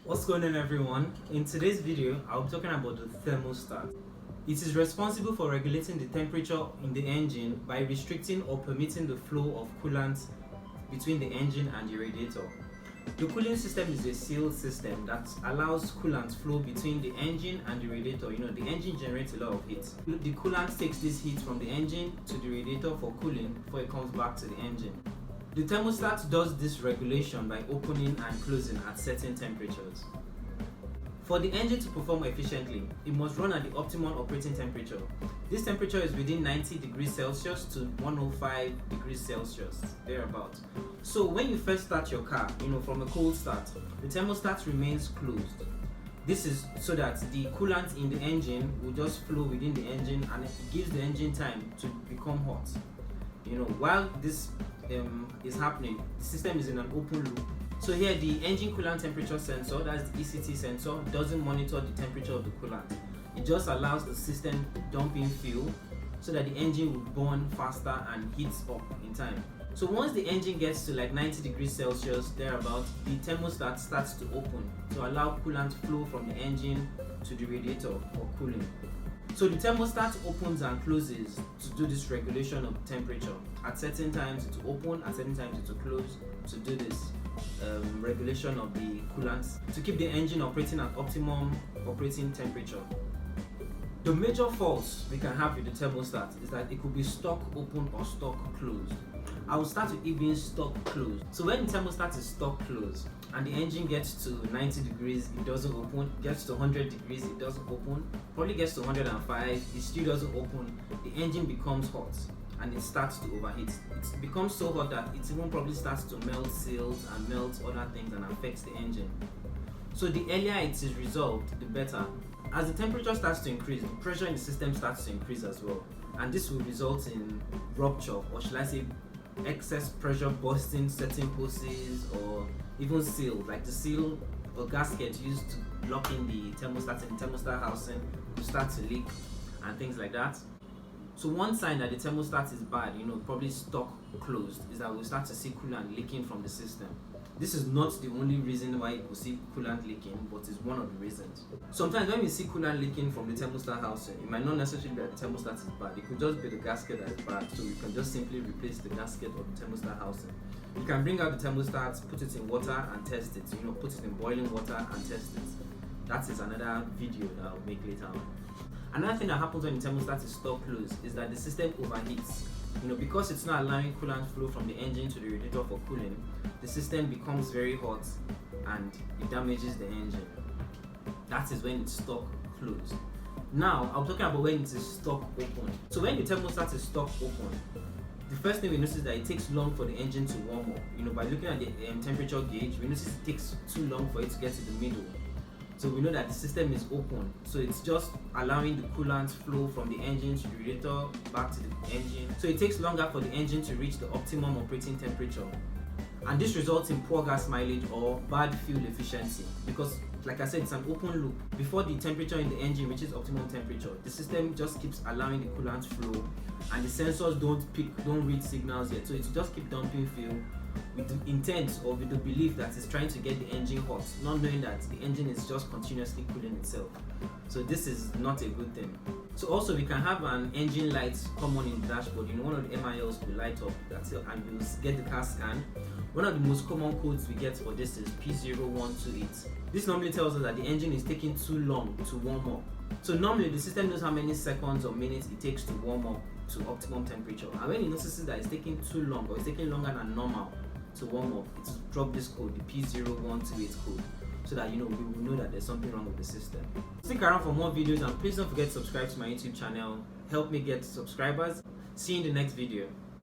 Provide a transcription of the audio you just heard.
What's going on, everyone? In today's video, I'll be talking about the thermostat. It is responsible for regulating the temperature in the engine by restricting or permitting the flow of coolant between the engine and the radiator. The cooling system is a sealed system that allows coolant flow between the engine and the radiator. The engine generates a lot of heat. The coolant takes this heat from the engine to the radiator for cooling before it comes back to the engine. The thermostat does this regulation by opening and closing at certain temperatures. For the engine to perform efficiently, it must run at the optimal operating temperature. This temperature is within 90 degrees Celsius to 105 degrees Celsius, thereabouts. So when you first start your car, from a cold start, the thermostat remains closed. This is so that the coolant in the engine will just flow within the engine and it gives the engine time to become hot. While this is happening, the system is in an open loop. So here the engine coolant temperature sensor, that's the ECT sensor, doesn't monitor the temperature of the coolant. It just allows the system dumping fuel so that the engine will burn faster and heats up in time. So once the engine gets to like 90 degrees Celsius, thereabout, the thermostat starts to open to allow coolant flow from the engine to the radiator for cooling. So the thermostat opens and closes to do this regulation of temperature. At certain times it will open, at certain times it will close to do this regulation of the coolant to keep the engine operating at optimum operating temperature. The major faults we can have with the thermostat is that it could be stuck open or stuck closed. I will start with it being stuck closed. So when the thermostat is stuck closed and the engine gets to 90 degrees, it doesn't open, gets to 100 degrees, it doesn't open, probably gets to 105, it still doesn't open, the engine becomes hot and it starts to overheat. It becomes so hot that it even probably starts to melt seals and melt other things and affects the engine. So the earlier it is resolved, the better. As the temperature starts to increase, the pressure in the system starts to increase as well, and this will result in rupture, or shall I say excess pressure bursting certain hoses or even seals, like the seal or gasket used to lock in the thermostat and the thermostat housing will start to leak and things like that. So one sign that the thermostat is bad, probably stuck closed, is that we'll start to see coolant leaking from the system. This is not the only reason why you will see coolant leaking, but it's one of the reasons. Sometimes when we see coolant leaking from the thermostat housing, it might not necessarily be that the thermostat is bad. It could just be the gasket that is bad, so we can just simply replace the gasket of the thermostat housing. You can bring out the thermostat, put it in water and test it. Put it in boiling water and test it. That is another video that I'll make later on. Another thing that happens when the thermostat is stuck closed is that the system overheats. Because it's not allowing coolant flow from the engine to the radiator for cooling, the system becomes very hot and it damages the engine. That is when it's stuck closed. Now, I'm talking about when it is stuck open. So when the thermostat is stuck open, the first thing we notice is that it takes long for the engine to warm up. By looking at the temperature gauge, we notice it takes too long for it to get to the middle. So we know that the system is open, so it's just allowing the coolant flow from the engine to the radiator back to the engine. So it takes longer for the engine to reach the optimum operating temperature, and this results in poor gas mileage or bad fuel efficiency because, like I said, it's an open loop. Before the temperature in the engine reaches optimum temperature, the system just keeps allowing the coolant flow, and the sensors don't read signals yet, so it just keeps dumping fuel with the intent or with the belief that it's trying to get the engine hot, not knowing that the engine is just continuously cooling itself. So this is not a good thing. So also we can have an engine light come on in the dashboard. One of the MILs will light up, and we'll get the car scanned. One of the most common codes we get for this is P0128. This normally tells us that the engine is taking too long to warm up. So normally the system knows how many seconds or minutes it takes to warm up to optimum temperature, and when it notices that it's taking too long or it's taking longer than normal to warm up, it will drop this code, the P0128 code, so that we will know that there's something wrong with the system. Stick around for more videos, and please don't forget to subscribe to my YouTube channel. Help me get subscribers. See you in the next video.